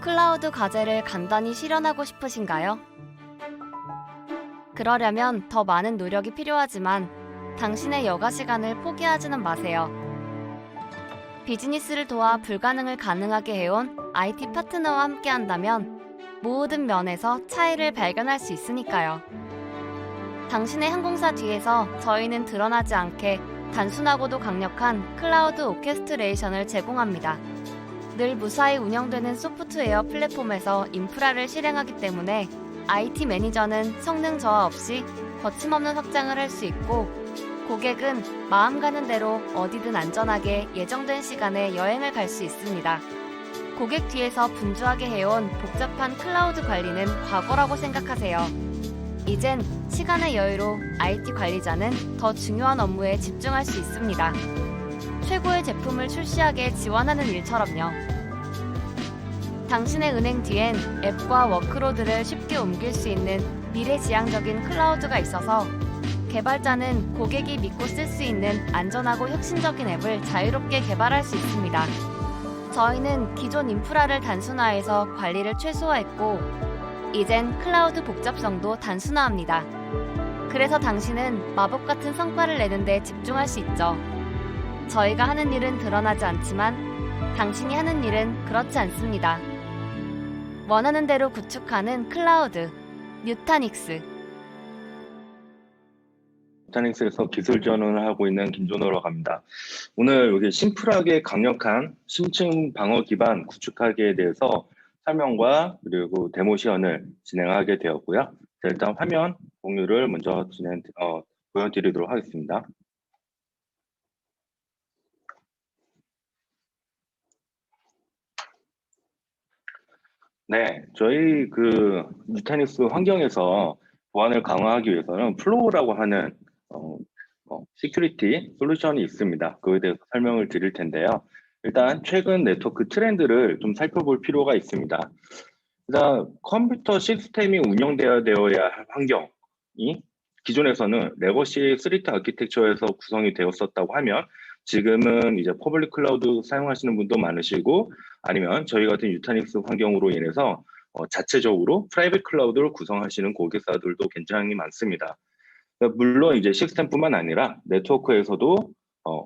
클라우드 과제를 간단히 실현하고 싶으신가요? 그러려면 더 많은 노력이 필요하지만 당신의 여가 시간을 포기하지는 마세요. 비즈니스를 도와 불가능을 가능하게 해온 IT 파트너와 함께한다면 모든 면에서 차이를 발견할 수 있으니까요. 당신의 항공사 뒤에서 저희는 드러나지 않게 단순하고도 강력한 클라우드 오케스트레이션을 제공합니다. 늘 무사히 운영되는 소프트웨어 플랫폼에서 인프라를 실행하기 때문에 IT 매니저는 성능 저하 없이 거침없는 확장을 할 수 있고, 고객은 마음 가는 대로 어디든 안전하게 예정된 시간에 여행을 갈 수 있습니다. 고객 뒤에서 분주하게 해온 복잡한 클라우드 관리는 과거라고 생각하세요. 이젠 시간의 여유로 IT 관리자는 더 중요한 업무에 집중할 수 있습니다. 최고의 제품을 출시하게 지원하는 일처럼요. 당신의 은행 뒤엔 앱과 워크로드를 쉽게 옮길 수 있는 미래지향적인 클라우드가 있어서 개발자는 고객이 믿고 쓸 수 있는 안전하고 혁신적인 앱을 자유롭게 개발할 수 있습니다. 저희는 기존 인프라를 단순화해서 관리를 최소화했고, 이젠 클라우드 복잡성도 단순화합니다. 그래서 당신은 마법 같은 성과를 내는 데 집중할 수 있죠. 저희가 하는 일은 드러나지 않지만 당신이 하는 일은 그렇지 않습니다. 원하는 대로 구축하는 클라우드, 뉴타닉스. 뉴타닉스에서 기술 지원을 하고 있는 김준호라고 합니다. 오늘 여기 심플하게 강력한 심층 방어 기반 구축하기에 대해서 설명과 그리고 데모 시연을 진행하게 되었고요. 자, 일단 화면 공유를 먼저 보여드리도록 하겠습니다. 네, 저희 뉴타닉스 환경에서 보안을 강화하기 위해서는 플로우라고 하는 시큐리티 솔루션이 있습니다. 그거에 대해서 설명을 드릴 텐데요. 일단 최근 네트워크 트렌드를 좀 살펴볼 필요가 있습니다. 일단 컴퓨터 시스템이 운영되어야 할 환경이 기존에서는 레거시 3T 아키텍처에서 구성이 되었었다고 하면, 지금은 이제 퍼블릭 클라우드 사용하시는 분도 많으시고, 아니면 저희 같은 유타닉스 환경으로 인해서 자체적으로 프라이빗 클라우드를 구성하시는 고객사들도 굉장히 많습니다. 그러니까 물론 이제 시스템뿐만 아니라 네트워크에서도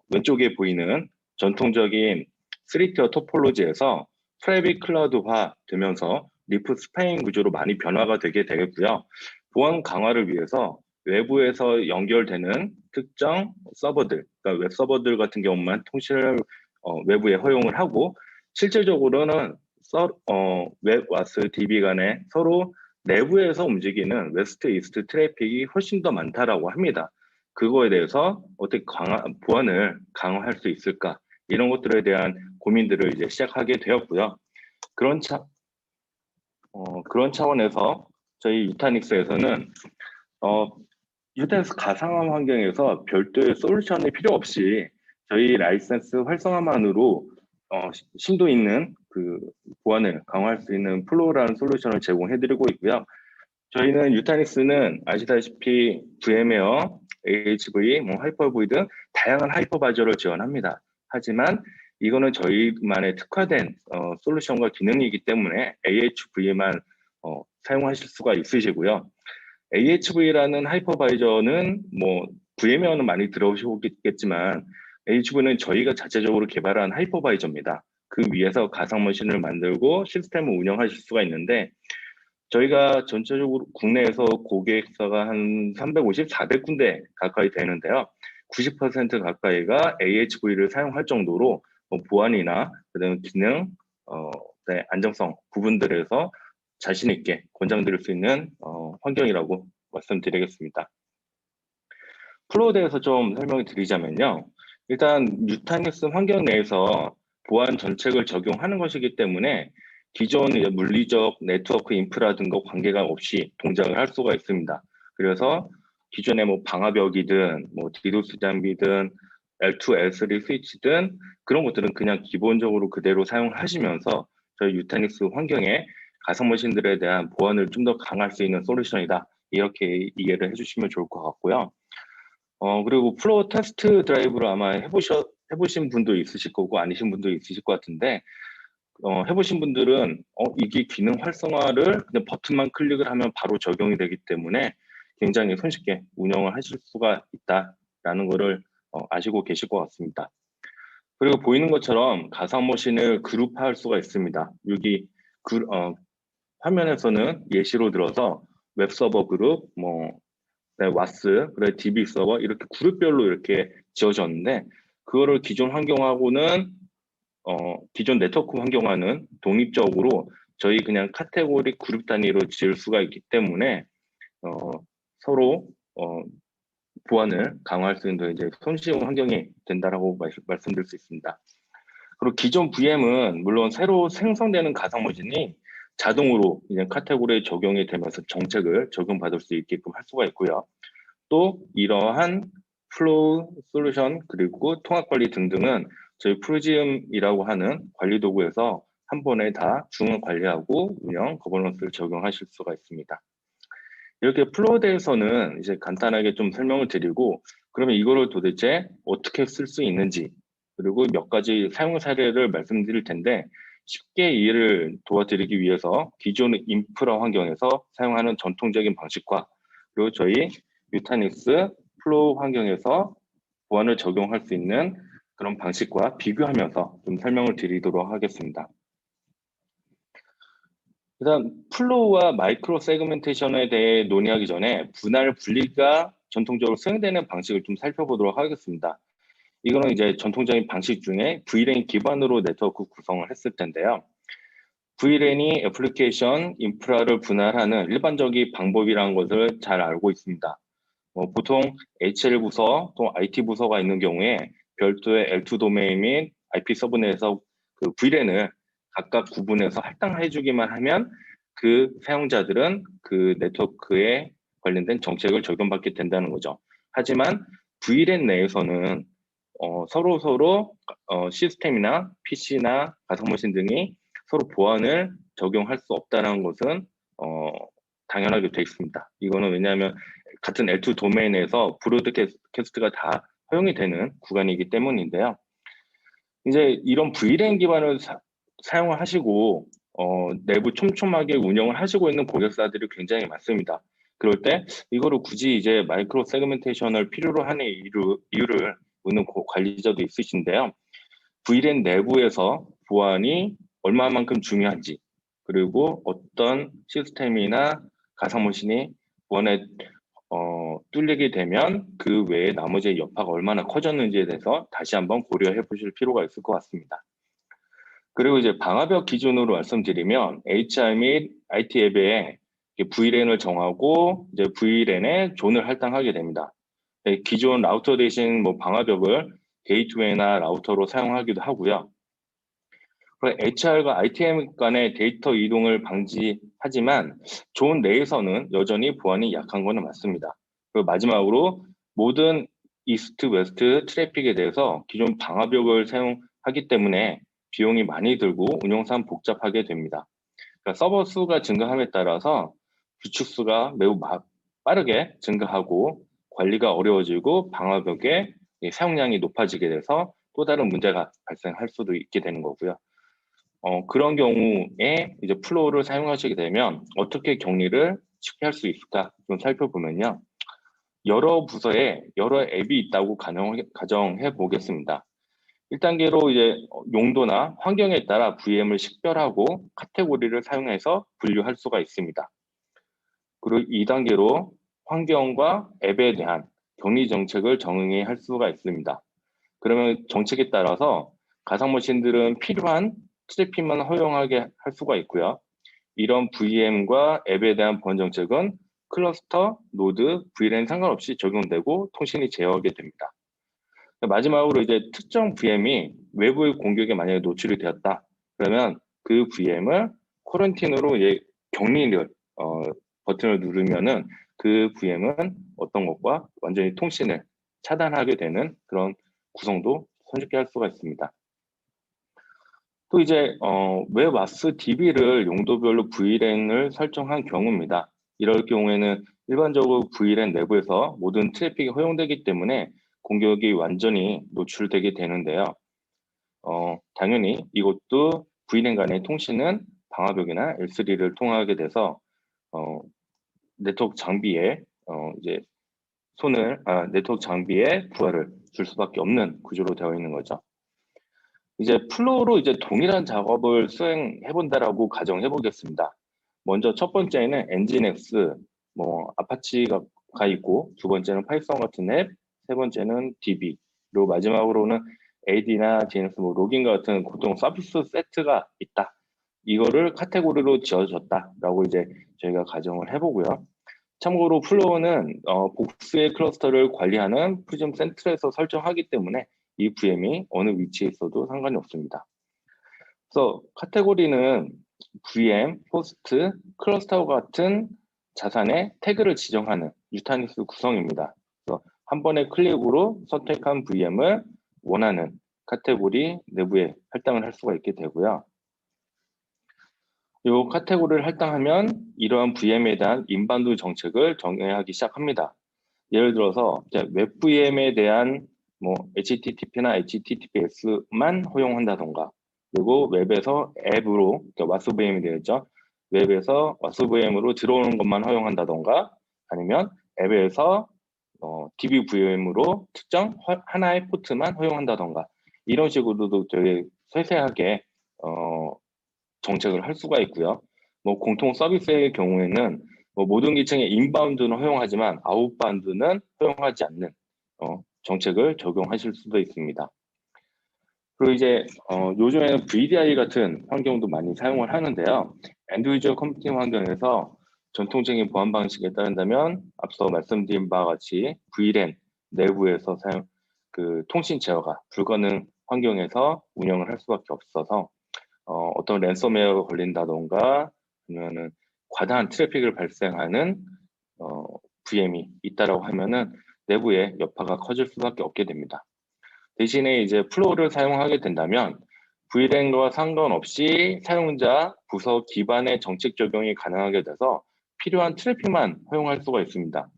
왼쪽에 보이는 전통적인 3티어 토폴로지에서 프라이빗 클라우드화 되면서 리프 스파잉 구조로 많이 변화가 되게 되겠고요. 보안 강화를 위해서 외부에서 연결되는 특정 서버들, 그러니까 웹 서버들 같은 경우만 통신을 외부에 허용을 하고, 실질적으로는 웹 와스 DB 간에 서로 내부에서 움직이는 웨스트 이스트 트래픽이 훨씬 더 많다라고 합니다. 그거에 대해서 어떻게 보안을 강화할 수 있을까, 이런 것들에 대한 고민들을 이제 시작하게 되었고요. 그런 차원에서 저희 유타닉스에서는 유타닉스 가상화 환경에서 별도의 솔루션이 필요 없이 저희 라이센스 활성화만으로 심도 있는 보안을 강화할 수 있는 플로우라는 솔루션을 제공해드리고 있고요. 저희는 유타닉스는 아시다시피 VM웨어, AHV, 하이퍼V 등 다양한 하이퍼바이저를 지원합니다. 하지만 이거는 저희만의 특화된 솔루션과 기능이기 때문에 AHV만 사용하실 수가 있으시고요. AHV라는 하이퍼바이저는 VM웨어는 많이 들어오시겠지만 AHV는 저희가 자체적으로 개발한 하이퍼바이저입니다. 그 위에서 가상 머신을 만들고 시스템을 운영하실 수가 있는데, 저희가 전체적으로 국내에서 고객사가 한 350, 400군데 가까이 되는데요. 90% 가까이가 AHV를 사용할 정도로 보안이나 그다음 기능, 안정성 부분들에서 자신 있게 권장드릴 수 있는 환경이라고 말씀드리겠습니다. 플로우에 대해서 좀 설명을 드리자면요. 일단 유타닉스 환경 내에서 보안 정책을 적용하는 것이기 때문에 기존 물리적 네트워크 인프라 등과 관계가 없이 동작을 할 수가 있습니다. 그래서 기존의 방화벽이든 디도스 장비든 L2, L3 스위치든 그런 것들은 그냥 기본적으로 그대로 사용하시면서 저희 유타닉스 환경에 가상 머신들에 대한 보안을 좀 더 강화할 수 있는 솔루션이다, 이렇게 이해를 해주시면 좋을 것 같고요. 그리고 플로우 테스트 드라이브를 아마 해보신 분도 있으실 거고 아니신 분도 있으실 것 같은데, 해보신 분들은 이게 기능 활성화를 그냥 버튼만 클릭을 하면 바로 적용이 되기 때문에 굉장히 손쉽게 운영을 하실 수가 있다라는 거를 아시고 계실 것 같습니다. 그리고 보이는 것처럼 가상머신을 그룹화할 수가 있습니다. 여기 화면에서는 예시로 들어서 웹서버 그룹, 와스, 그래 DB 서버 이렇게 그룹별로 이렇게 지어졌는데 그거를 기존 환경하고는 기존 네트워크 환경과는 독립적으로 저희 그냥 카테고리 그룹 단위로 지을 수가 있기 때문에 서로 보안을 강화할 수 있는 이제 손쉬운 환경이 된다라고 말씀드릴 수 있습니다. 그리고 기존 VM은 물론 새로 생성되는 가상머신이 자동으로 이제 카테고리에 적용이 되면서 정책을 적용받을 수 있게끔 할 수가 있고요. 또 이러한 플로우 솔루션 그리고 통합 관리 등등은 저희 프로지움이라고 하는 관리 도구에서 한 번에 다 중앙 관리하고 운영 거버넌스를 적용하실 수가 있습니다. 이렇게 플로우에 대해서는 이제 간단하게 좀 설명을 드리고 그러면 이거를 도대체 어떻게 쓸 수 있는지 그리고 몇 가지 사용 사례를 말씀드릴 텐데 쉽게 이해를 도와드리기 위해서 기존 인프라 환경에서 사용하는 전통적인 방식과 그리고 저희 유타닉스 플로우 환경에서 보안을 적용할 수 있는 그런 방식과 비교하면서 좀 설명을 드리도록 하겠습니다. 일단 플로우와 마이크로 세그멘테이션에 대해 논의하기 전에 분할 분리가 전통적으로 사용되는 방식을 좀 살펴보도록 하겠습니다. 이거는 이제 전통적인 방식 중에 VLAN 기반으로 네트워크 구성을 했을 텐데요. VLAN이 애플리케이션 인프라를 분할하는 일반적인 방법이라는 것을 잘 알고 있습니다. 보통 HL 부서 또 IT 부서가 있는 경우에 별도의 L2 도메인 및 IP 서브넷에서 그 VLAN을 각각 구분해서 할당해 주기만 하면 그 사용자들은 그 네트워크에 관련된 정책을 적용받게 된다는 거죠. 하지만 VLAN 내에서는 서로 시스템이나 PC나 가상머신 등이 서로 보안을 적용할 수 없다는 것은 당연하게 되어 있습니다. 이거는 왜냐하면 같은 L2 도메인에서 브로드캐스트가 다 허용이 되는 구간이기 때문인데요. 이제 이런 VLAN 기반을 사용을 하시고 내부 촘촘하게 운영을 하시고 있는 고객사들이 굉장히 많습니다. 그럴 때 이거를 굳이 이제 마이크로 세그멘테이션을 필요로 하는 이유를 묻는 관리자도 있으신데요. VLAN 내부에서 보안이 얼마만큼 중요한지 그리고 어떤 시스템이나 가상머신이 보안에 뚫리게 되면 그 외에 나머지 여파가 얼마나 커졌는지에 대해서 다시 한번 고려해 보실 필요가 있을 것 같습니다. 그리고 이제 방화벽 기준으로 말씀드리면 HR 및 IT 앱에 VLAN을 정하고 이제 VLAN에 존을 할당하게 됩니다. 기존 라우터 대신 방화벽을 게이트웨이나 라우터로 사용하기도 하고요. HR과 ITM 간의 데이터 이동을 방지하지만 존 내에서는 여전히 보안이 약한 것은 맞습니다. 그리고 마지막으로 모든 이스트 웨스트 트래픽에 대해서 기존 방화벽을 사용하기 때문에 비용이 많이 들고 운영상 복잡하게 됩니다. 그러니까 서버 수가 증가함에 따라서 비축수가 매우 빠르게 증가하고 관리가 어려워지고 방화벽의 사용량이 높아지게 돼서 또 다른 문제가 발생할 수도 있게 되는 거고요. 그런 경우에 이제 플로우를 사용하시게 되면 어떻게 격리를 쉽게 할 수 있을까 좀 살펴보면요. 여러 부서에 여러 앱이 있다고 가정해 보겠습니다. 1단계로 이제 용도나 환경에 따라 VM을 식별하고 카테고리를 사용해서 분류할 수가 있습니다. 그리고 2단계로 환경과 앱에 대한 격리 정책을 정의할 수가 있습니다. 그러면 정책에 따라서 가상머신들은 필요한 트래픽만 허용하게 할 수가 있고요. 이런 VM과 앱에 대한 보안 정책은 클러스터, 노드, VLAN 상관없이 적용되고 통신이 제어하게 됩니다. 마지막으로 이제 특정 VM이 외부의 공격에 만약에 노출이 되었다. 그러면 그 VM을 코런틴으로 이제 격리를 버튼을 누르면은 그 VM은 어떤 것과 완전히 통신을 차단하게 되는 그런 구성도 손쉽게 할 수가 있습니다. 또 이제 웹 와스 DB를 용도별로 VLAN을 설정한 경우입니다. 이럴 경우에는 일반적으로 VLAN 내부에서 모든 트래픽이 허용되기 때문에 공격이 완전히 노출되게 되는데요. 당연히 이것도 VLAN 간의 통신은 방화벽이나 L3를 통하게 돼서 네트워크 장비에 이제 네트워크 장비에 부하를 줄 수밖에 없는 구조로 되어 있는 거죠. 이제 플로우로 이제 동일한 작업을 수행해 본다라고 가정해 보겠습니다. 먼저 첫 번째는 엔진엑스, 아파치가 있고, 두 번째는 파이썬 같은 앱, 세 번째는 DB, 그리고 마지막으로는 AD나 DNS, 로깅 같은 보통 서비스 세트가 있다. 이거를 카테고리로 지어졌다라고 이제 저희가 가정을 해보고요. 참고로 플로우는 복수의 클러스터를 관리하는 프리즘 센트에서 설정하기 때문에 이 VM이 어느 위치에 있어도 상관이 없습니다. 그래서 카테고리는 VM, 호스트, 클러스터와 같은 자산의 태그를 지정하는 유타닉스 구성입니다. 그래서 한 번의 클릭으로 선택한 VM을 원하는 카테고리 내부에 할당을 할 수가 있게 되고요. 이 카테고리를 할당하면 이러한 VM에 대한 인바운드 정책을 정의하기 시작합니다. 예를 들어서 웹 VM에 대한 HTTP나 HTTPS만 허용한다던가, 그리고 웹에서 앱으로 WAS VM이 되겠죠. 웹에서 WAS VM으로 들어오는 것만 허용한다던가, 아니면 앱에서 DB VM으로 특정 하나의 포트만 허용한다던가, 이런 식으로도 되게 세세하게 정책을 할 수가 있고요. 공통 서비스의 경우에는 모든 기층의 인바운드는 허용하지만 아웃바운드는 허용하지 않는 정책을 적용하실 수도 있습니다. 그리고 이제 요즘에는 VDI 같은 환경도 많이 사용을 하는데요. 엔드 유저 컴퓨팅 환경에서 전통적인 보안 방식에 따른다면 앞서 말씀드린 바와 같이 VLAN 내부에서 통신 제어가 불가능 환경에서 운영을 할 수밖에 없어서 어떤 랜섬웨어가 걸린다던가 아니면은 과다한 트래픽을 발생하는 VM이 있다라고 하면은 내부에 여파가 커질 수밖에 없게 됩니다. 대신에 이제 플로우를 사용하게 된다면 VLAN과 상관없이 사용자 부서 기반의 정책 적용이 가능하게 돼서 필요한 트래픽만 허용할 수가 있습니다.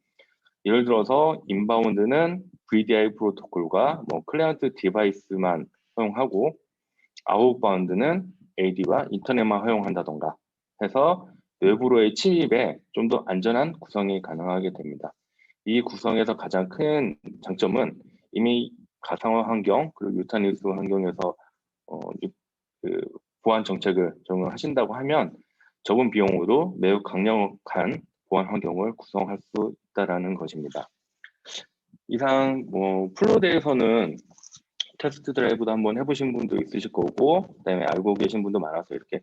예를 들어서 인바운드는 VDI 프로토콜과 클라이언트 디바이스만 허용하고, 아웃바운드는 AD와 인터넷만 허용한다던가 해서 외부로의 침입에 좀 더 안전한 구성이 가능하게 됩니다. 이 구성에서 가장 큰 장점은 이미 가상화 환경 그리고 유타닉스 환경에서 보안 정책을 적용하신다고 하면 적은 비용으로 매우 강력한 보안 환경을 구성할 수 있다는 것입니다. 이상 플로우대에서는 테스트 드라이브도 한번 해보신 분도 있으실 거고, 그다음에 알고 계신 분도 많아서 이렇게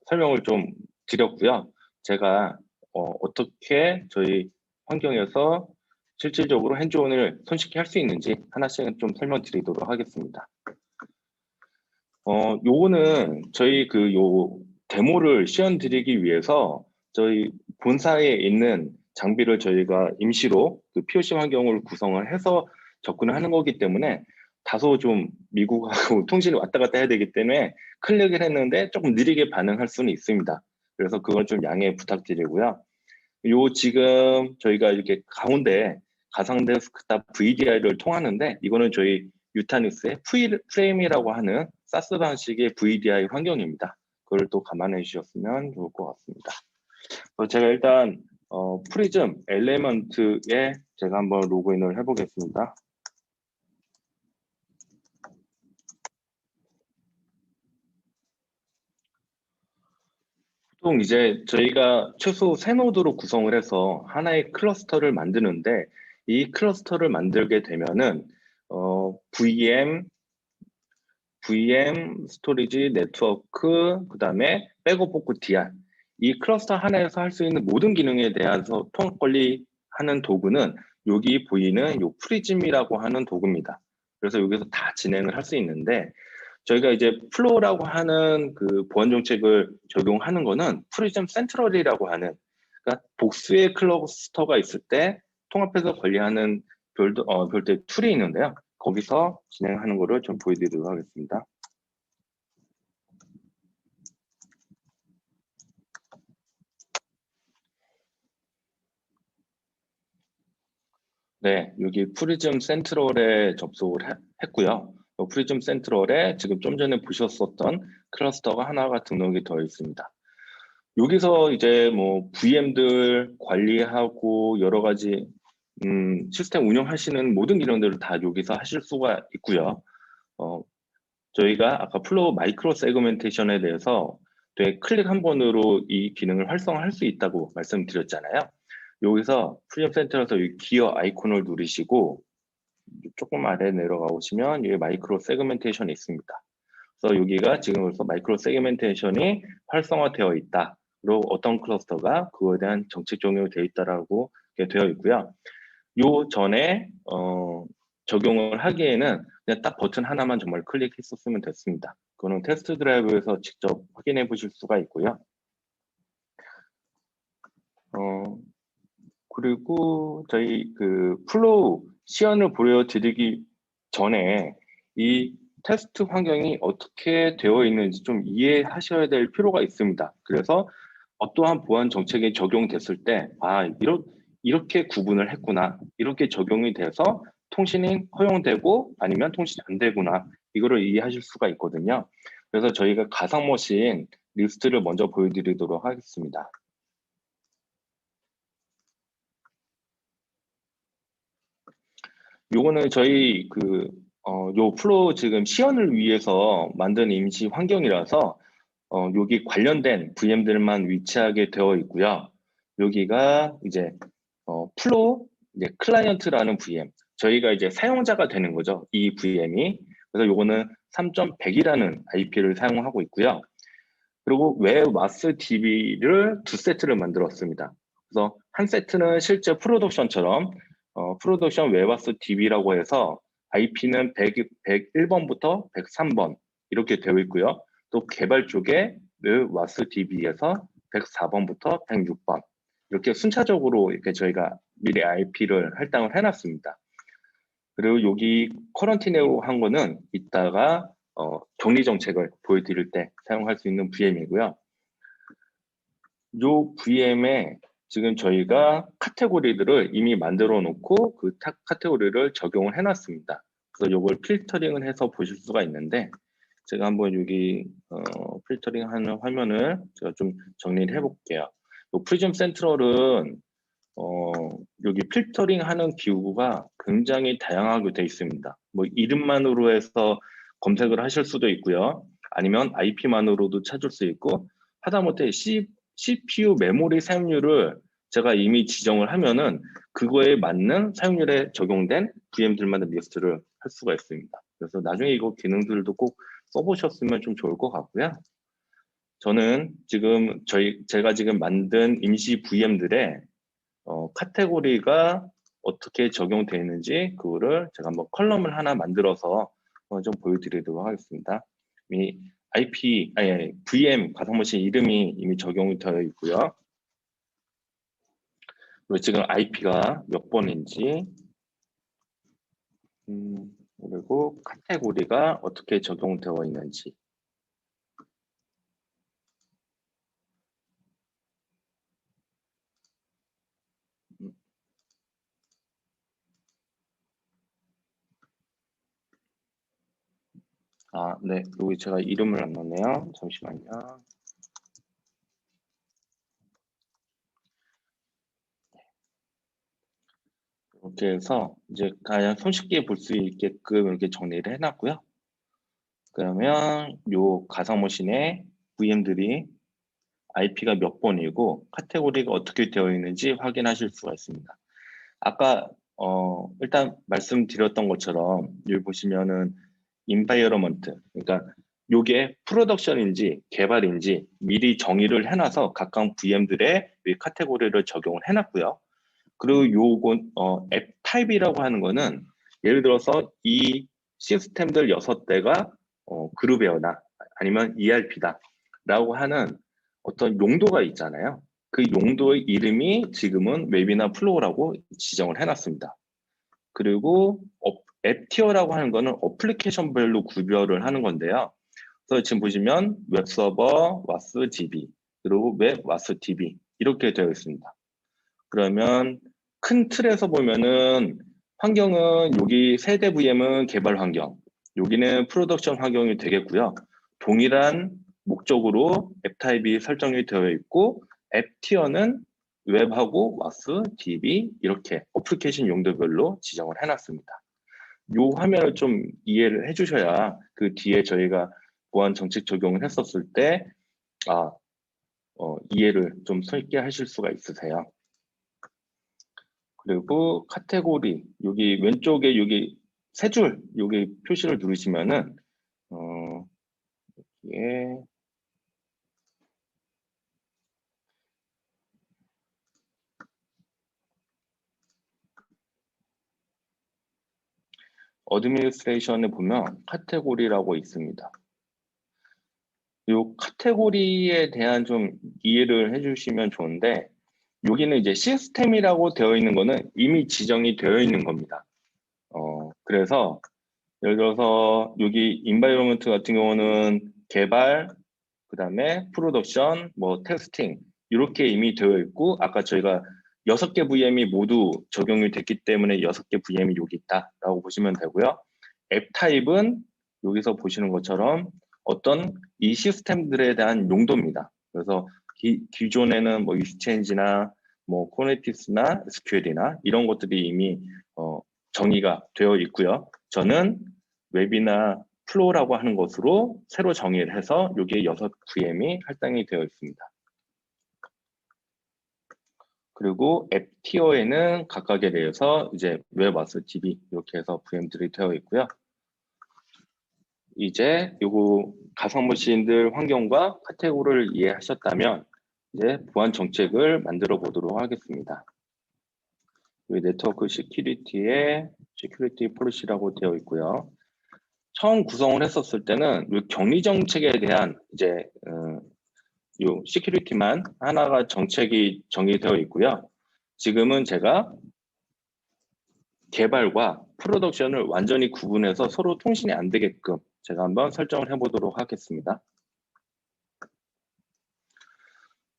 설명을 좀 드렸고요. 제가 어떻게 저희 환경에서 실질적으로 핸즈온을 손쉽게 할 수 있는지 하나씩 좀 설명드리도록 하겠습니다. 요거는 저희 요 데모를 시연드리기 위해서 저희 본사에 있는 장비를 저희가 임시로 POC 환경을 구성을 해서 접근을 하는 거기 때문에 다소 좀 미국하고 통신이 왔다 갔다 해야 되기 때문에 클릭을 했는데 조금 느리게 반응할 수는 있습니다. 그래서 그걸 좀 양해 부탁드리고요. 요 지금 저희가 이렇게 가운데 가상 데스크탑 VDI를 통하는데, 이거는 저희 유타닉스의 프레임이라고 하는 사스 방식의 VDI 환경입니다. 그걸 또 감안해 주셨으면 좋을 것 같습니다. 제가 일단 프리즘 엘리먼트에 제가 한번 로그인을 해보겠습니다. 보통 이제 저희가 최소 3노드로 구성을 해서 하나의 클러스터를 만드는데, 이 클러스터를 만들게 되면은 VM, 스토리지, 네트워크, 그 다음에 백업 포크 DR, 이 클러스터 하나에서 할 수 있는 모든 기능에 대해서 통합 관리하는 도구는 여기 보이는 요 프리즘이라고 하는 도구입니다. 그래서 여기서 다 진행을 할 수 있는데, 저희가 이제 플로우라고 하는 보안 정책을 적용하는 거는 프리즘 센트럴이라고 하는, 그러니까 복수의 클러스터가 있을 때 통합해서 관리하는 별도의 툴이 있는데요. 거기서 진행하는 거를 좀 보여드리도록 하겠습니다. 네, 여기 프리즘 센트럴에 접속을 했고요. 프리즘 센트럴에 지금 좀 전에 보셨었던 클러스터가 하나가 등록이 되어 있습니다. 여기서 이제 뭐 VM들 관리하고 여러 가지 시스템 운영하시는 모든 기능들을 다 여기서 하실 수가 있고요. 저희가 아까 플로우 마이크로 세그멘테이션에 대해서 되게 클릭 한 번으로 이 기능을 활성화할 수 있다고 말씀드렸잖아요. 여기서 프리즘 센터에서 이 기어 아이콘을 누르시고 조금 아래 내려가 보시면 여기 마이크로 세그멘테이션이 있습니다. 그래서 여기가 지금 벌써 마이크로 세그멘테이션이 활성화되어 있다. 그리고 어떤 클러스터가 그거에 대한 정책 적용이 되어 있다라고 되어 있고요. 요 전에 적용을 하기에는 그냥 딱 버튼 하나만 정말 클릭했었으면 됐습니다. 그거는 테스트 드라이브에서 직접 확인해 보실 수가 있고요. 그리고 저희 그 플로우 시연을 보여드리기 전에 이 테스트 환경이 어떻게 되어 있는지 좀 이해하셔야 될 필요가 있습니다. 그래서 어떠한 보안 정책이 적용됐을 때, 이렇게 구분을 했구나. 이렇게 적용이 돼서 통신이 허용되고 아니면 통신이 안 되구나. 이거를 이해하실 수가 있거든요. 그래서 저희가 가상 머신 리스트를 먼저 보여드리도록 하겠습니다. 요거는 저희 요 플로우 지금 시연을 위해서 만든 임시 환경이라서 여기 관련된 VM들만 위치하게 되어 있고요. 여기가 이제 플로우 이제 클라이언트라는 VM, 저희가 이제 사용자가 되는 거죠. 이 VM이. 그래서 요거는 3.100이라는 IP를 사용하고 있고요. 그리고 웹와스 DB를 두 세트를 만들었습니다. 그래서 한 세트는 실제 프로덕션처럼 프로덕션 웹와스 DB라고 해서 IP는 101번부터 103번 이렇게 되어 있고요. 또 개발 쪽에 웹와스 DB에서 104번부터 106번 이렇게 순차적으로 이렇게 저희가 미리 IP를 할당을 해놨습니다. 그리고 여기 커런티네오 한 거는 이따가 격리 정책을 보여드릴 때 사용할 수 있는 VM이고요. 요 VM에 지금 저희가 카테고리들을 이미 만들어 놓고 그 카테고리를 적용을 해놨습니다. 그래서 요걸 필터링을 해서 보실 수가 있는데 제가 한번 여기 필터링 하는 화면을 제가 좀 정리를 해볼게요. 프리즘 센트럴은 여기 필터링 하는 기구가 굉장히 다양하게 되어 있습니다. 뭐 이름만으로 해서 검색을 하실 수도 있고요. 아니면 IP만으로도 찾을 수 있고 하다못해 CPU 메모리 사용률을 제가 이미 지정을 하면은 그거에 맞는 사용률에 적용된 VM들만의 리스트를 할 수가 있습니다. 그래서 나중에 이거 기능들도 꼭 써보셨으면 좀 좋을 것 같고요. 저는 지금 제가 지금 만든 임시 VM들의 카테고리가 어떻게 적용되어 있는지 그거를 제가 한번 컬럼을 하나 만들어서 좀 보여드리도록 하겠습니다. 이미 VM 가상머신 이름이 이미 적용이 되어 있고요. 그리고 지금 IP가 몇 번인지 그리고 카테고리가 어떻게 적용되어 있는지 네. 여기 제가 이름을 안 넣었네요. 잠시만요. 이렇게 해서 이제 가장 손쉽게 볼 수 있게끔 이렇게 정리를 해놨고요. 그러면 요 가상머신의 VM들이 IP가 몇 번이고 카테고리가 어떻게 되어 있는지 확인하실 수가 있습니다. 아까 일단 말씀드렸던 것처럼 여기 보시면은 인바이러먼트, 그러니까 요게 프로덕션인지 개발인지 미리 정의를 해놔서 각각 VM들의 카테고리를 적용을 해놨고요. 그리고 요건 앱 타입이라고 하는 거는 예를 들어서 이 시스템들 6대가 그룹웨어나 아니면 ERP다 라고 하는 어떤 용도가 있잖아요. 그 용도의 이름이 지금은 웹이나 플로우라고 지정을 해놨습니다. 그리고 앱 티어라고 하는 거는 어플리케이션별로 구별을 하는 건데요. 그래서 지금 보시면 웹서버, 와스 DB, 그리고 웹 와스 DB 이렇게 되어 있습니다. 그러면 큰 틀에서 보면은 환경은 여기 세대 VM은 개발 환경, 여기는 프로덕션 환경이 되겠고요. 동일한 목적으로 앱 타입이 설정이 되어 있고 앱 티어는 웹하고 와스, DB 이렇게 어플리케이션 용도별로 지정을 해놨습니다. 이 화면을 좀 이해를 해주셔야 그 뒤에 저희가 보안 정책 적용을 했었을 때 이해를 좀 쉽게 하실 수가 있으세요. 그리고 카테고리 여기 왼쪽에 여기 세 줄 여기 표시를 누르시면은 예. 어드미니스트레이션에 보면 카테고리라고 있습니다. 이 카테고리에 대한 좀 이해를 해주시면 좋은데 여기는 이제 시스템이라고 되어 있는 거는 이미 지정이 되어 있는 겁니다. 그래서 예를 들어서 여기 인바이러먼트 같은 경우는 개발, 그 다음에 프로덕션, 뭐 테스팅 이렇게 이미 되어 있고 아까 저희가 6개 VM이 모두 적용이 됐기 때문에 6개 VM이 여기 있다라고 보시면 되고요. 앱 타입은 여기서 보시는 것처럼 어떤 이 시스템들에 대한 용도입니다. 그래서 기존에는 뭐 익스체인지나 뭐 코네티스나 SQL이나 이런 것들이 이미 정의가 되어 있고요. 저는 웹이나 플로우라고 하는 것으로 새로 정의를 해서 여기에 6VM이 할당이 되어 있습니다. 그리고 앱 티어에는 각각에 대해서 이제 웹, 와스, DB 이렇게 해서 VM들이 되어 있고요. 이제 요거 가상 머신들 환경과 카테고리를 이해하셨다면 이제 보안 정책을 만들어 보도록 하겠습니다. 여기 네트워크 시큐리티에 시큐리티 폴리시라고 되어 있고요. 처음 구성을 했었을 때는 이 격리 정책에 대한 이제 요 시큐리티만 하나가 정책이 정의되어 있고요. 지금은 제가 개발과 프로덕션을 완전히 구분해서 서로 통신이 안 되게끔 제가 한번 설정을 해보도록 하겠습니다.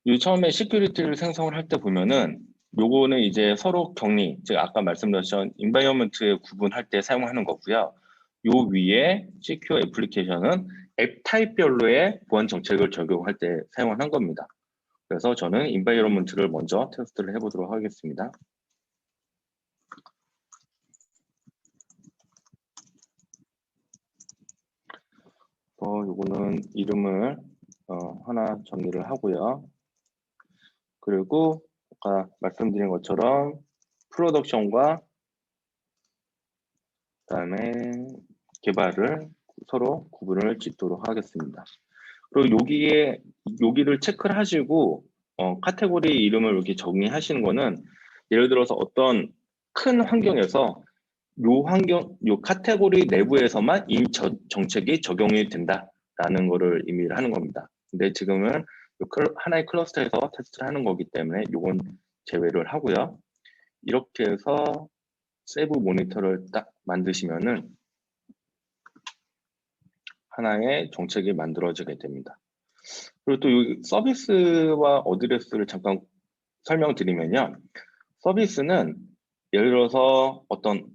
이 처음에 시큐리티를 생성을 할 때 보면은 요거는 이제 서로 격리, 제가 아까 말씀드렸던 인바이러먼트에 구분할 때 사용하는 거고요. 요 위에 시큐어 애플리케이션은 앱 타입별로의 보안 정책을 적용할 때 사용한 겁니다. 그래서 저는 인바이러먼트를 먼저 테스트를 해보도록 하겠습니다. 요거는 이름을 하나 정리를 하고요. 그리고 아까 말씀드린 것처럼 프로덕션과 그다음에 개발을 서로 구분을 짓도록 하겠습니다. 그리고 여기를 체크를 하시고 카테고리 이름을 이렇게 정리하시는 거는 예를 들어서 어떤 큰 환경에서 요 카테고리 내부에서만 이 정책이 적용이 된다라는 거를 의미를 하는 겁니다. 근데 지금은 하나의 클러스터에서 테스트를 하는 거기 때문에 요건 제외를 하고요. 이렇게 해서 세부 모니터를 딱 만드시면은 하나의 정책이 만들어지게 됩니다. 그리고 또 이 서비스와 어드레스를 잠깐 설명드리면요. 서비스는 예를 들어서 어떤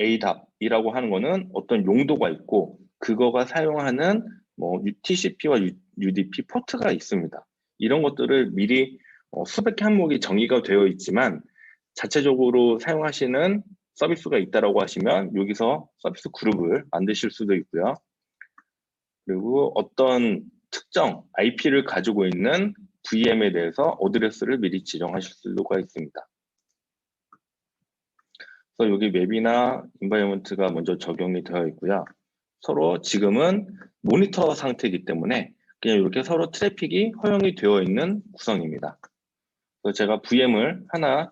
ADAP이라고 하는 거는 어떤 용도가 있고 그거가 사용하는 뭐 TCP와 UDP 포트가 있습니다. 이런 것들을 미리 수백 항목이 정의가 되어 있지만 자체적으로 사용하시는 서비스가 있다라고 하시면 여기서 서비스 그룹을 만드실 수도 있고요. 그리고 어떤 특정 IP를 가지고 있는 VM에 대해서 어드레스를 미리 지정하실 수가 있습니다. 그래서 여기 맵이나 인바이러먼트가 먼저 적용이 되어 있고요. 서로 지금은 모니터 상태이기 때문에 그냥 이렇게 서로 트래픽이 허용이 되어 있는 구성입니다. 그래서 제가 VM을 하나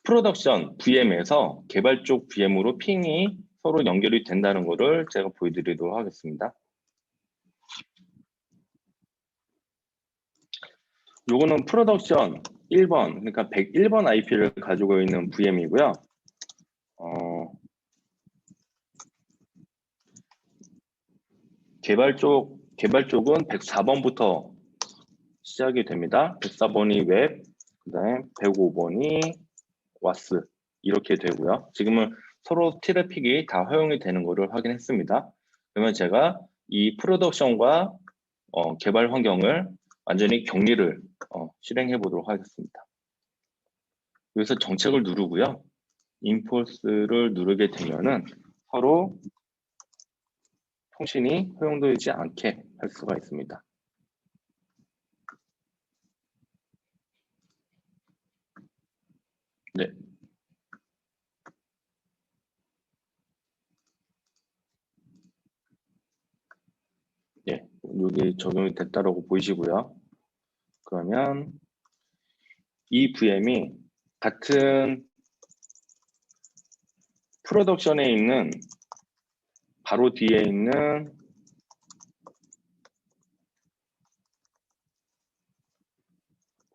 프로덕션 VM에서 개발 쪽 VM으로 핑이 서로 연결이 된다는 것을 제가 보여드리도록 하겠습니다. 요거는 프로덕션 1번, 그러니까 101번 IP를 가지고 있는 VM이고요. 개발 쪽은 104번부터 시작이 됩니다. 104번이 웹, 그 다음에 105번이 와스, 이렇게 되고요. 지금은 서로 트래픽이 다 허용이 되는 것을 확인했습니다. 그러면 제가 이 프로덕션과 개발 환경을 완전히 격리를 실행해 보도록 하겠습니다. 여기서 정책을 누르고요. 인포스를 누르게 되면은 서로 통신이 허용되지 않게 할 수가 있습니다. 네. 예, 여기 적용이 됐다라고 보이시고요. 그러면 이 VM이 같은 프로덕션에 있는 바로 뒤에 있는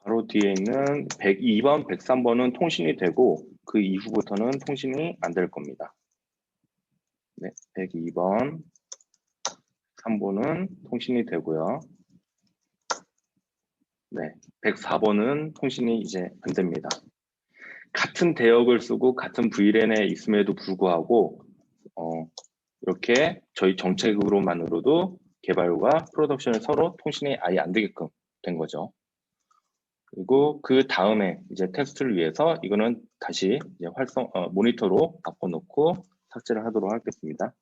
102번, 103번은 통신이 되고 그 이후부터는 통신이 안 될 겁니다. 네, 102번, 3번은 통신이 되고요. 네, 104번은 통신이 이제 안 됩니다. 같은 대역을 쓰고 같은 VLAN에 있음에도 불구하고 이렇게 저희 정책으로만으로도 개발과 프로덕션이 서로 통신이 아예 안 되게끔 된 거죠. 그리고 그 다음에 이제 테스트를 위해서 이거는 다시 이제 모니터로 바꿔놓고 삭제를 하도록 하겠습니다.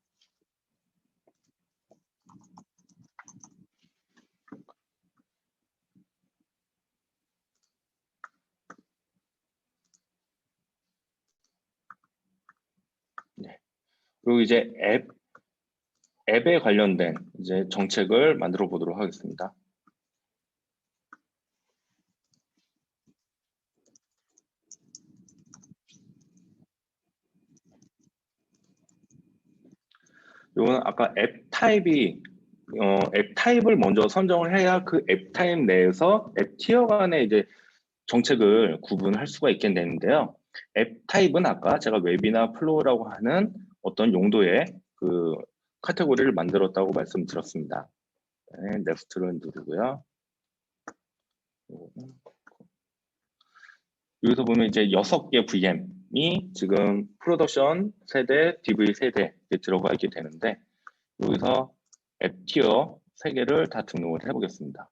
네. 그리고 이제 앱에 관련된 이제 정책을 만들어 보도록 하겠습니다. 이거는 아까 앱 타입을 먼저 선정을 해야 그 앱 타입 내에서 앱 티어 간의 이제 정책을 구분할 수가 있게 되는데요. 앱 타입은 아까 제가 웹이나 플로우라고 하는 어떤 용도의 그 카테고리를 만들었다고 말씀드렸습니다. 네, 넥스트를 누르고요. 여기서 보면 이제 6개 VM이 지금 프로덕션 세대, DV 세대에 들어가 있게 되는데 여기서 앱 티어 3개를 다 등록을 해보겠습니다.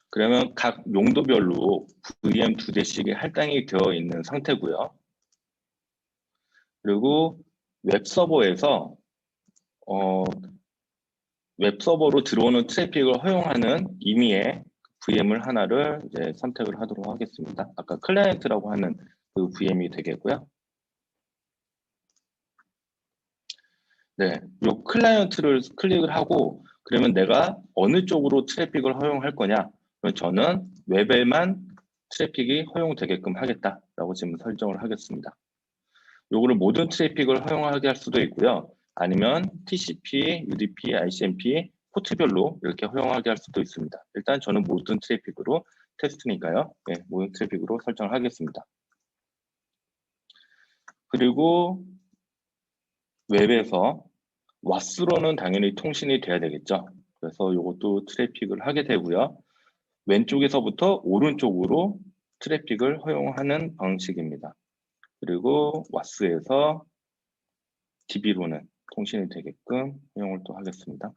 그러면 각 용도별로 VM 2대씩이 할당이 되어 있는 상태고요. 그리고 웹서버에서 웹서버로 들어오는 트래픽을 허용하는 임의의 VM을 하나를 이제 선택을 하도록 하겠습니다. 아까 클라이언트라고 하는 그 VM이 되겠고요. 네, 요 클라이언트를 클릭을 하고 그러면 내가 어느 쪽으로 트래픽을 허용할 거냐? 그럼 저는 웹에만 트래픽이 허용되게끔 하겠다라고 지금 설정을 하겠습니다. 요거를 모든 트래픽을 허용하게 할 수도 있고요. 아니면 TCP, UDP, ICMP 포트별로 이렇게 허용하게 할 수도 있습니다. 일단 저는 모든 트래픽으로 테스트니까요. 네, 모든 트래픽으로 설정을 하겠습니다. 그리고 웹에서 왓스로는 당연히 통신이 돼야 되겠죠. 그래서 이것도 트래픽을 하게 되고요. 왼쪽에서부터 오른쪽으로 트래픽을 허용하는 방식입니다. 그리고 왓스에서 DB로는 통신이 되게끔 허용을 또 하겠습니다.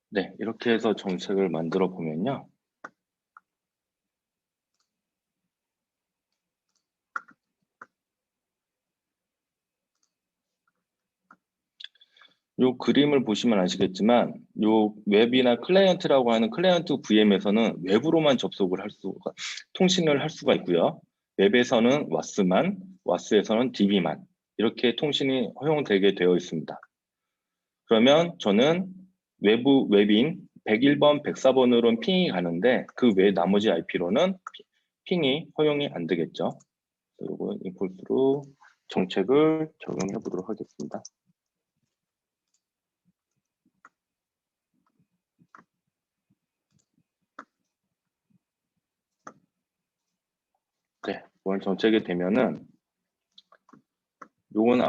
네, 이렇게 해서 정책을 만들어 보면요. 요 그림을 보시면 아시겠지만 요 웹이나 클라이언트라고 하는 클라이언트 VM에서는 웹으로만 접속을 할 수가 통신을 할 수가 있고요. 웹에서는 왓스만, 왓스에서는 DB만 이렇게 통신이 허용되게 되어 있습니다. 그러면 저는 웹인 101번, 104번으로는 핑이 가는데 그 외 나머지 IP로는 핑이 허용이 안 되겠죠. 그리고 인폴스로 정책을 적용해 보도록 하겠습니다. 네, 이번 정책이 되면은 요건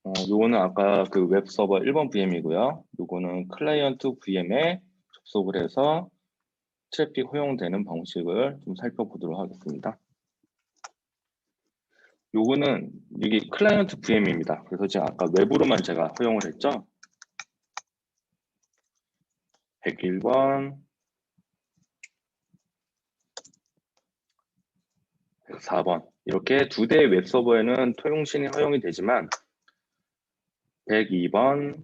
요거는 아까 그 웹서버 1번 VM이고요. 요거는 클라이언트 VM에 접속을 해서 트래픽 허용되는 방식을 좀 살펴보도록 하겠습니다. 요거는 이게 클라이언트 VM입니다. 그래서 지금 아까 외부로만 제가 허용을 했죠. 101번, 104번 이렇게 두 대의 웹서버에는 통신이 허용이 되지만 102번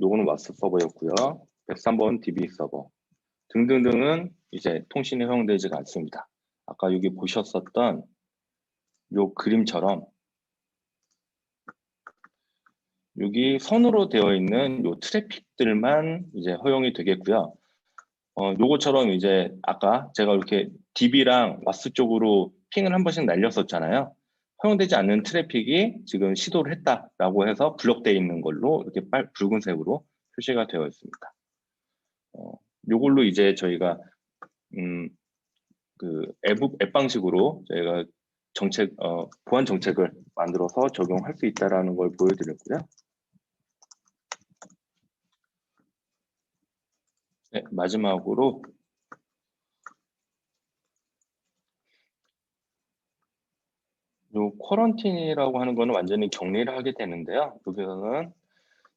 요거는 왓스 서버였고요. 103번 DB 서버 등등등은 이제 통신이 허용되지가 않습니다. 아까 여기 보셨었던 요 그림처럼 여기 선으로 되어 있는 요 트래픽들만 이제 허용이 되겠고요. 요거처럼 이제 아까 제가 이렇게 DB랑 왓스 쪽으로 핑을 한 번씩 날렸었잖아요. 허용되지 않는 트래픽이 지금 시도를 했다라고 해서 블록되어 있는 걸로 이렇게 붉은색으로 표시가 되어 있습니다. 요걸로 이제 저희가 그 앱 방식으로 저희가 보안 정책을 만들어서 적용할 수 있다라는 걸 보여드렸고요. 네, 마지막으로 요 쿼런틴이라고 하는 거는 완전히 격리를 하게 되는데요. 여기서는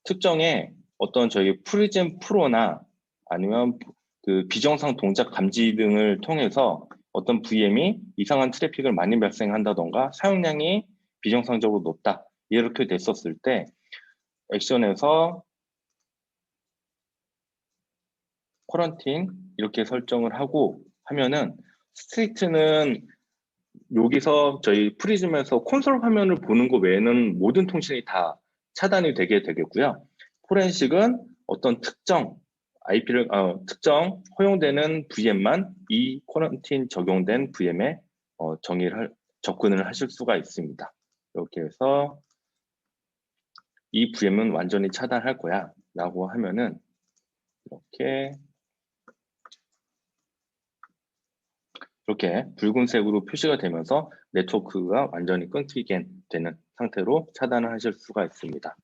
특정의 어떤 저희 프리즘 프로나 아니면 그 비정상 동작 감지 등을 통해서 어떤 VM이 이상한 트래픽을 많이 발생한다던가 사용량이 비정상적으로 높다 이렇게 됐었을 때 액션에서 쿼런틴 이렇게 설정을 하고 하면은 스트리트는 여기서 저희 프리즘에서 콘솔 화면을 보는 것 외에는 모든 통신이 다 차단이 되게 되겠고요. 포렌식은 어떤 특정 IP를 특정 허용되는 VM만 이 쿼런틴 적용된 VM에 접근을 하실 수가 있습니다. 이렇게 해서 이 VM은 완전히 차단할 거야 라고 하면은 이렇게 붉은색으로 표시가 되면서 네트워크가 완전히 끊기게 되는 상태로 차단을 하실 수가 있습니다.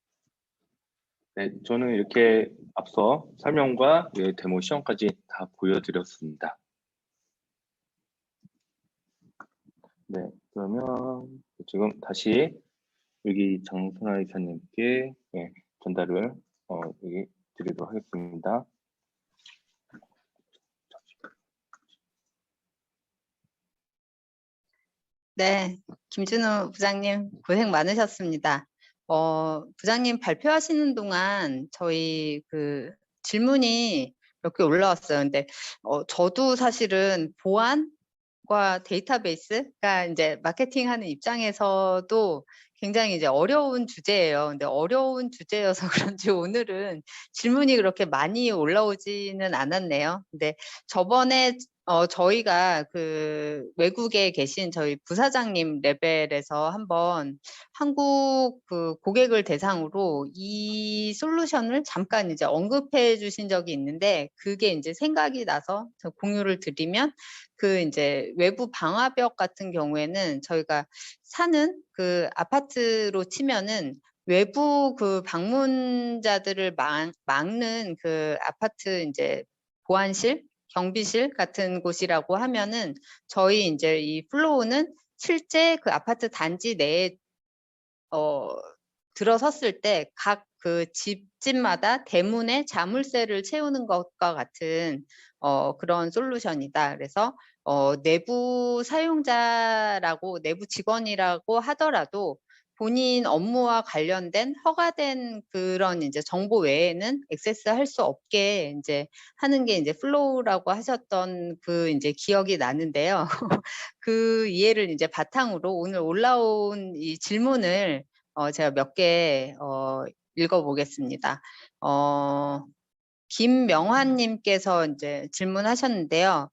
네, 저는 이렇게 앞서 설명과 데모 시험까지 다 보여드렸습니다. 네, 그러면 지금 다시 여기 장선아 이사님께 전달을 여기 드리도록 하겠습니다. 네, 김준호 부장님 고생 많으셨습니다. 부장님 발표하시는 동안 저희 그 질문이 몇 개 올라왔어요. 근데 저도 사실은 보안과 데이터베이스가 이제 마케팅하는 입장에서도 굉장히 이제 어려운 주제예요. 근데 어려운 주제여서 그런지 오늘은 질문이 그렇게 많이 올라오지는 않았네요. 근데 저번에 저희가 그 외국에 계신 저희 부사장님 레벨에서 한번 한국 그 고객을 대상으로 이 솔루션을 잠깐 이제 언급해 주신 적이 있는데 그게 이제 생각이 나서 공유를 드리면 그 이제 외부 방화벽 같은 경우에는 저희가 사는 그 아파트로 치면은 외부 그 방문자들을 막는 그 아파트 이제 보안실 경비실 같은 곳이라고 하면은 저희 이제 이 플로우는 실제 그 아파트 단지 내에 들어섰을 때 각 그 집마다 대문에 자물쇠를 채우는 것과 같은 그런 솔루션이다. 그래서 내부 사용자라고 내부 직원이라고 하더라도 본인 업무와 관련된 허가된 그런 이제 정보 외에는 액세스할 수 없게 이제 하는 게 이제 플로우라고 하셨던 그 이제 기억이 나는데요. 그 이해를 이제 바탕으로 오늘 올라온 이 질문을 제가 몇 개 읽어보겠습니다. 김명환님께서 이제 질문하셨는데요.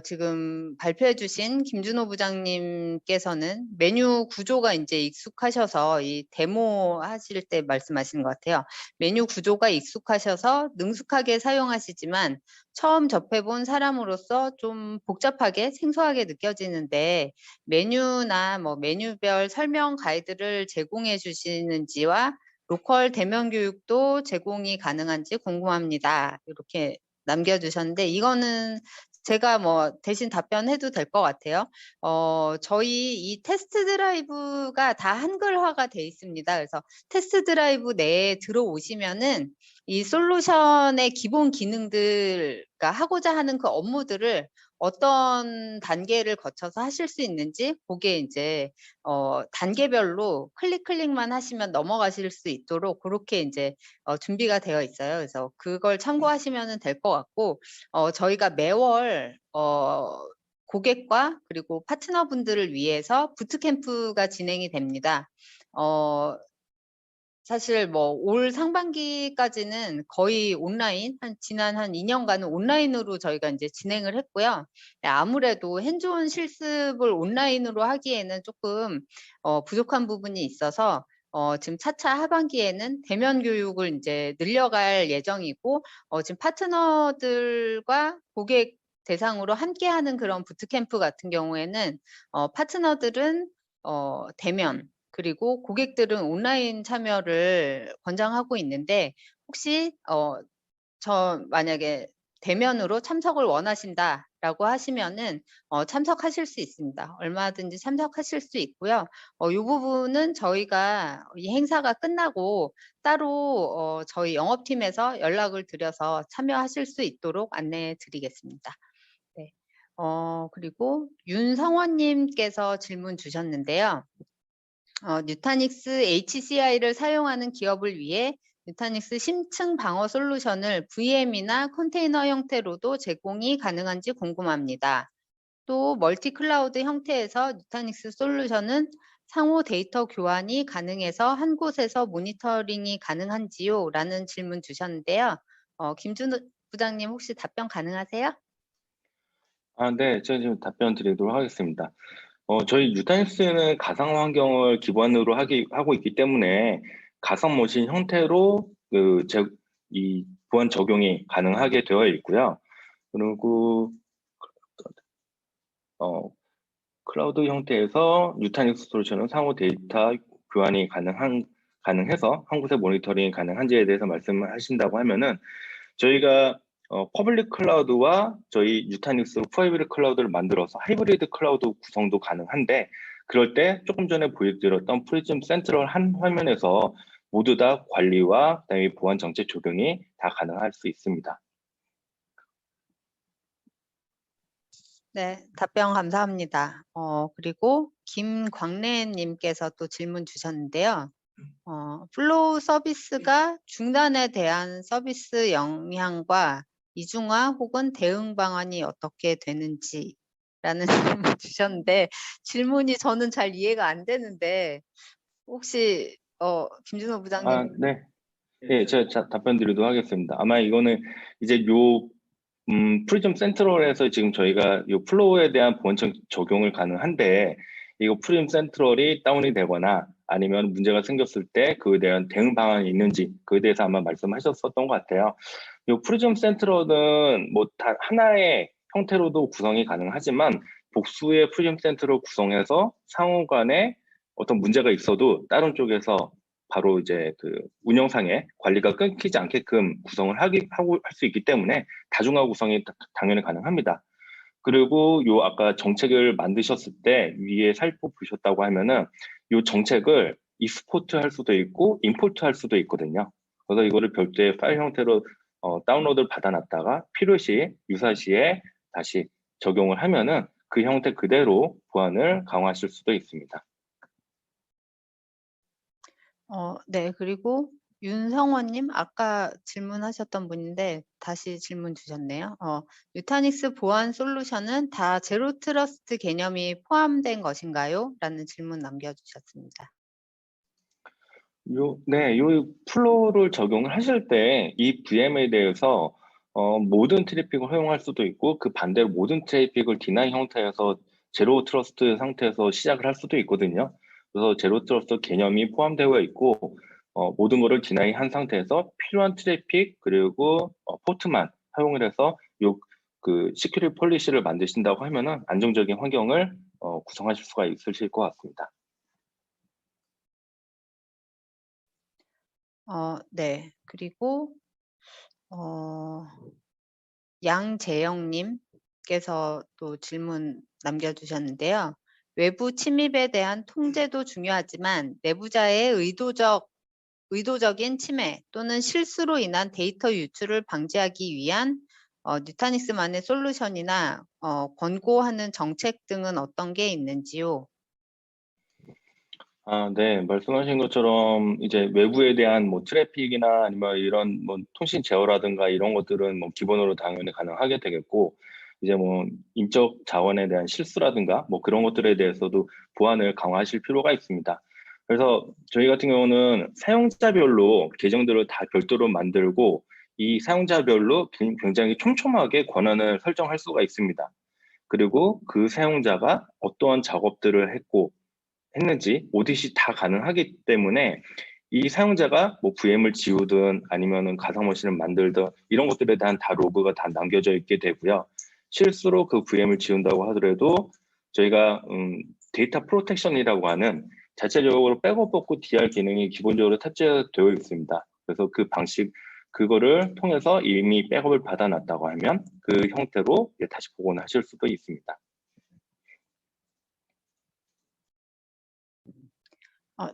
지금 발표해주신 김준호 부장님께서는 메뉴 구조가 이제 익숙하셔서 이 데모 하실 때 말씀하시는 것 같아요. 메뉴 구조가 익숙하셔서 능숙하게 사용하시지만 처음 접해본 사람으로서 좀 복잡하게 생소하게 느껴지는데 메뉴나 뭐 메뉴별 설명 가이드를 제공해 주시는지와 로컬 대면 교육도 제공이 가능한지 궁금합니다. 이렇게 남겨주셨는데 이거는 제가 뭐 대신 답변해도 될 것 같아요. 저희 이 테스트 드라이브가 다 한글화가 돼 있습니다. 그래서 테스트 드라이브 내에 들어오시면은 이 솔루션의 기본 기능들, 그러니까 하고자 하는 그 업무들을 어떤 단계를 거쳐서 하실 수 있는지 그게 이제 단계별로 클릭만 하시면 넘어가실 수 있도록 그렇게 이제 준비가 되어 있어요. 그래서 그걸 참고하시면 될 것 같고 저희가 매월 고객과 그리고 파트너분들을 위해서 부트캠프가 진행이 됩니다. 사실 뭐 올 상반기까지는 거의 온라인, 지난 한 2년간은 온라인으로 저희가 이제 진행을 했고요. 아무래도 핸즈온 실습을 온라인으로 하기에는 조금 부족한 부분이 있어서 지금 차차 하반기에는 대면 교육을 이제 늘려갈 예정이고 지금 파트너들과 고객 대상으로 함께하는 그런 부트캠프 같은 경우에는 파트너들은 대면 그리고 고객들은 온라인 참여를 권장하고 있는데 혹시 저 만약에 대면으로 참석을 원하신다라고 하시면은 참석하실 수 있습니다. 얼마든지 참석하실 수 있고요. 이 부분은 저희가 이 행사가 끝나고 따로 저희 영업팀에서 연락을 드려서 참여하실 수 있도록 안내해 드리겠습니다. 네. 그리고 윤성원님께서 질문 주셨는데요. 뉴타닉스 HCI를 사용하는 기업을 위해 뉴타닉스 심층 방어 솔루션을 VM이나 컨테이너 형태로도 제공이 가능한지 궁금합니다. 또 멀티 클라우드 형태에서 뉴타닉스 솔루션은 상호 데이터 교환이 가능해서 한 곳에서 모니터링이 가능한지요? 라는 질문 주셨는데요. 김준호 부장님 혹시 답변 가능하세요? 네, 제가 지금 답변 드리도록 하겠습니다. 저희 뉴타닉스는 가상 환경을 기반으로 하고 있기 때문에 가상 머신 형태로 이 보안 적용이 가능하게 되어 있고요. 그리고 클라우드 형태에서 뉴타닉스 솔루션은 상호 데이터 교환이 가능해서 한 곳에 모니터링이 가능한지에 대해서 말씀을 하신다고 하면은 저희가 퍼블릭 클라우드와 저희 뉴타닉스로 프라이빗 클라우드를 만들어서 하이브리드 클라우드 구성도 가능한데 그럴 때 조금 전에 보여드렸던 프리즘 센트럴 한 화면에서 모두 다 관리와 그다음에 보안 정책 적용이 다 가능할 수 있습니다. 네, 답변 감사합니다. 그리고 김광래님께서 또 질문 주셨는데요. 플로우 서비스가 중단에 대한 서비스 영향과 이중화 혹은 대응 방안이 어떻게 되는지라는 질문 주셨는데 질문이 저는 잘 이해가 안 되는데 혹시 김준호 부장님 네. 예, 제가 답변 드리도록 하겠습니다. 아마 이거는 이제 프리즘 센트럴에서 지금 저희가 이 플로우에 대한 보안청 적용을 가능한데 이거 프리즘 센트럴이 다운이 되거나 아니면 문제가 생겼을 때 그에 대한 대응 방안이 있는지 그에 대해서 아마 말씀하셨었던 것 같아요. 이 프리즘 센트럴은 뭐 하나의 형태로도 구성이 가능하지만 복수의 프리즘 센트럴 구성해서 상호 간에 어떤 문제가 있어도 다른 쪽에서 바로 이제 그 운영상에 관리가 끊기지 않게끔 구성을 할 수 있기 때문에 다중화 구성이 당연히 가능합니다. 그리고 요 아까 정책을 만드셨을 때 위에 살펴보셨다고 하면은 요 정책을 익스포트 할 수도 있고 임포트 할 수도 있거든요. 그래서 이거를 별도의 파일 형태로 다운로드를 받아놨다가 필요시 유사시에 다시 적용을 하면은 그 형태 그대로 보안을 강화하실 수도 있습니다. 네, 그리고 윤성원님 아까 질문하셨던 분인데 다시 질문 주셨네요. 뉴타닉스 보안 솔루션은 다 제로 트러스트 개념이 포함된 것인가요? 라는 질문 남겨주셨습니다. 요 플로우를 적용을 하실 때 이 VM에 대해서 모든 트래픽을 허용할 수도 있고 그 반대로 모든 트래픽을 디나이 형태에서 제로 트러스트 상태에서 시작을 할 수도 있거든요. 그래서 제로 트러스트 개념이 포함되어 있고 모든 거를 디나이 한 상태에서 필요한 트래픽 그리고 포트만 사용을 해서 그 시큐리티 폴리시를 만드신다고 하면은 안정적인 환경을 구성하실 수가 있으실 것 같습니다. 네. 그리고 양재영 님께서 또 질문 남겨주셨는데요. 외부 침입에 대한 통제도 중요하지만 내부자의 의도적인 침해 또는 실수로 인한 데이터 유출을 방지하기 위한 뉴타닉스만의 솔루션이나 권고하는 정책 등은 어떤 게 있는지요? 네. 말씀하신 것처럼 이제 외부에 대한 뭐 트래픽이나 아니면 이런 뭐 통신 제어라든가 이런 것들은 뭐 기본으로 당연히 가능하게 되겠고, 이제 뭐 인적 자원에 대한 실수라든가 뭐 그런 것들에 대해서도 보안을 강화하실 필요가 있습니다. 그래서 저희 같은 경우는 사용자별로 계정들을 다 별도로 만들고 이 사용자별로 굉장히 촘촘하게 권한을 설정할 수가 있습니다. 그리고 그 사용자가 어떠한 작업들을 했는지 오디시 다 가능하기 때문에 이 사용자가 뭐 VM을 지우든 아니면은 가상 머신을 만들든 이런 것들에 대한 다 로그가 다 남겨져 있게 되고요. 실수로 그 VM을 지운다고 하더라도 저희가 데이터 프로텍션이라고 하는 자체적으로 백업 복구 DR 기능이 기본적으로 탑재되어 있습니다. 그래서 그 방식 그거를 통해서 이미 백업을 받아놨다고 하면 그 형태로 다시 복원하실 수도 있습니다.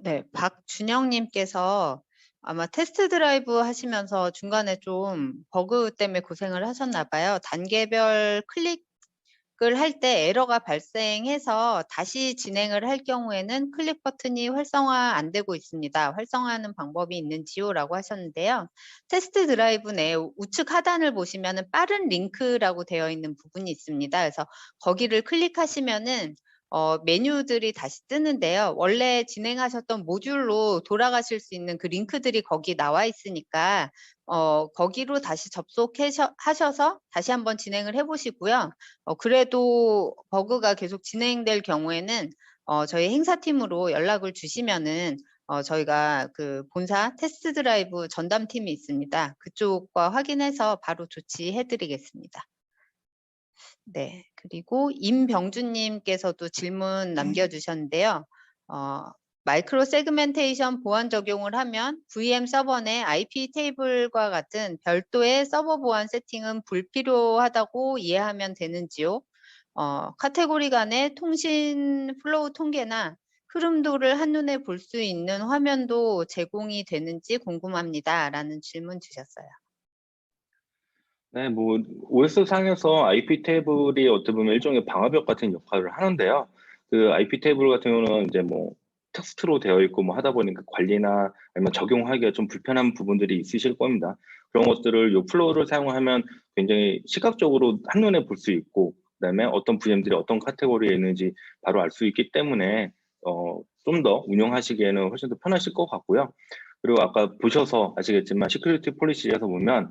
네. 박준영 님께서 아마 테스트 드라이브 하시면서 중간에 좀 버그 때문에 고생을 하셨나 봐요. 단계별 클릭을 할 때 에러가 발생해서 다시 진행을 할 경우에는 클릭 버튼이 활성화 안 되고 있습니다. 활성화하는 방법이 있는지요? 라고 하셨는데요. 테스트 드라이브 내 우측 하단을 보시면은 빠른 링크라고 되어 있는 부분이 있습니다. 그래서 거기를 클릭하시면은 메뉴들이 다시 뜨는데요. 원래 진행하셨던 모듈로 돌아가실 수 있는 그 링크들이 거기 나와 있으니까 거기로 다시 하셔서 다시 한번 진행을 해 보시고요. 그래도 버그가 계속 진행될 경우에는 저희 행사팀으로 연락을 주시면은 저희가 그 본사 테스트 드라이브 전담팀이 있습니다. 그쪽과 확인해서 바로 조치해 드리겠습니다. 네. 그리고 임병준 님께서도 질문 남겨주셨는데요. 마이크로 세그멘테이션 보안 적용을 하면 VM 서버 내 IP 테이블과 같은 별도의 서버 보안 세팅은 불필요하다고 이해하면 되는지요? 카테고리 간의 통신 플로우 통계나 흐름도를 한눈에 볼 수 있는 화면도 제공이 되는지 궁금합니다. 라는 질문 주셨어요. 네, 뭐 OS 상에서 IP 테이블이 어떻게 보면 일종의 방화벽 같은 역할을 하는데요. 그 IP 테이블 같은 경우는 이제 뭐 텍스트로 되어 있고 뭐 하다 보니까 관리나 아니면 적용하기가 좀 불편한 부분들이 있으실 겁니다. 그런 것들을 요 플로우를 사용하면 굉장히 시각적으로 한눈에 볼 수 있고, 그다음에 어떤 VM들이 어떤 카테고리에 있는지 바로 알 수 있기 때문에 좀 더 운영하시기에는 훨씬 더 편하실 것 같고요. 그리고 아까 보셔서 아시겠지만 시큐리티 폴리시에서 보면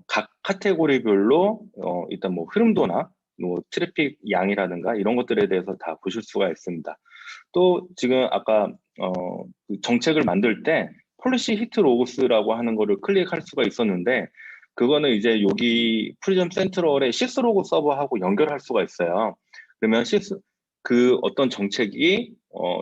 각 카테고리별로 일단 뭐 흐름도나 뭐 트래픽 양이라든가 이런 것들에 대해서 다 보실 수가 있습니다. 또 지금 아까 그 정책을 만들 때 폴리시 히트 로그스라고 하는 거를 클릭할 수가 있었는데, 그거는 이제 여기 프리즘 센트럴의 시스 로그 서버하고 연결할 수가 있어요. 그러면 그 어떤 정책이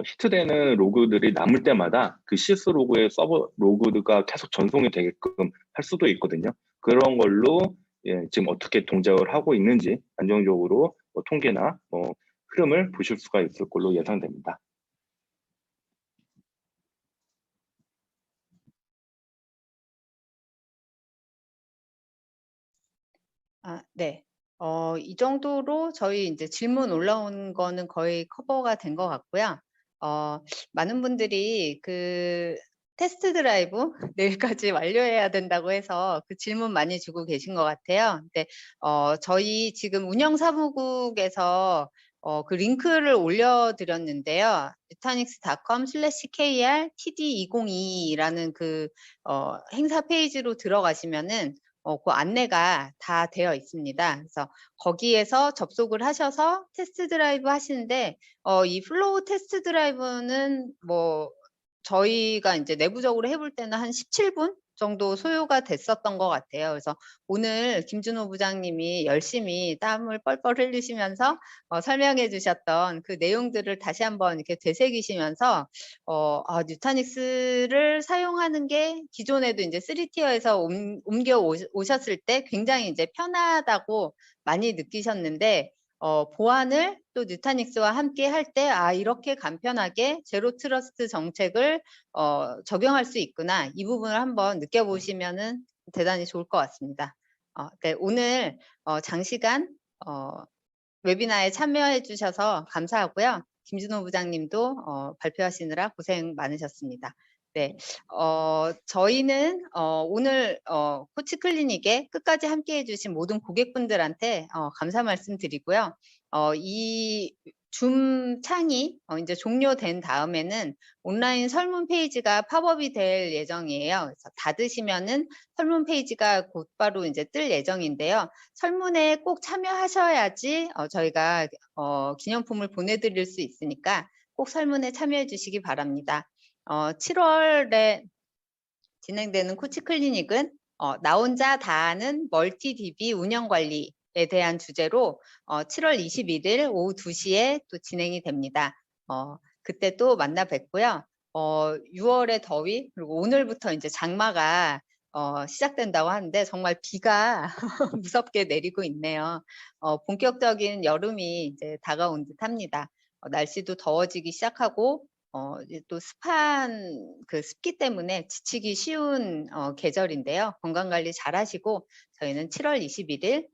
히트되는 로그들이 남을 때마다 그 시스 로그의 서버 로그가 계속 전송이 되게끔 할 수도 있거든요. 그런 걸로 지금 어떻게 동작을 하고 있는지 안정적으로 뭐 통계나 뭐 흐름을 보실 수가 있을 걸로 예상됩니다. 네. 이 정도로 저희 이제 질문 올라온 거는 거의 커버가 된 것 같고요. 많은 분들이 그 테스트 드라이브 내일까지 완료해야 된다고 해서 그 질문 많이 주고 계신 것 같아요. 근데 저희 지금 운영사무국에서 그 링크를 올려드렸는데요. nutanix.com/kr-td2022라는 그 행사 페이지로 들어가시면은 그 안내가 다 되어 있습니다. 그래서 거기에서 접속을 하셔서 테스트 드라이브 하시는데 이 플로우 테스트 드라이브는 뭐 저희가 이제 내부적으로 해볼 때는 한 17분 정도 소요가 됐었던 것 같아요. 그래서 오늘 김준호 부장님이 열심히 땀을 뻘뻘 흘리시면서 설명해 주셨던 그 내용들을 다시 한번 이렇게 되새기시면서 누타닉스를 사용하는 게 기존에도 이제 3티어에서 옮겨 오셨을 때 굉장히 이제 편하다고 많이 느끼셨는데 보안을 또 누타닉스와 함께 할 때 이렇게 간편하게 제로 트러스트 정책을 적용할 수 있구나. 이 부분을 한번 느껴보시면은 대단히 좋을 것 같습니다. 네, 오늘 장시간 웨비나에 참여해 주셔서 감사하고요. 김준호 부장님도 발표하시느라 고생 많으셨습니다. 네, 저희는 오늘 코치 클리닉에 끝까지 함께해 주신 모든 고객분들한테 감사 말씀드리고요. 이 줌 창이 이제 종료된 다음에는 온라인 설문 페이지가 팝업이 될 예정이에요. 그래서 닫으시면은 설문 페이지가 곧바로 이제 뜰 예정인데요. 설문에 꼭 참여하셔야지 저희가 기념품을 보내드릴 수 있으니까 꼭 설문에 참여해 주시기 바랍니다. 7월에 진행되는 코치 클리닉은 나 혼자 다 아는 멀티 DB 운영 관리에 대한 주제로 7월 21일 오후 2시에 또 진행이 됩니다. 그때 또 만나 뵙고요. 6월의 더위 그리고 오늘부터 이제 장마가 시작된다고 하는데 정말 비가 무섭게 내리고 있네요. 본격적인 여름이 이제 다가온 듯합니다. 날씨도 더워지기 시작하고 이제 또 습한 그 습기 때문에 지치기 쉬운 계절인데요. 건강 관리 잘 하시고 저희는 7월 21일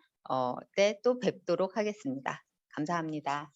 때 또 뵙도록 하겠습니다. 감사합니다.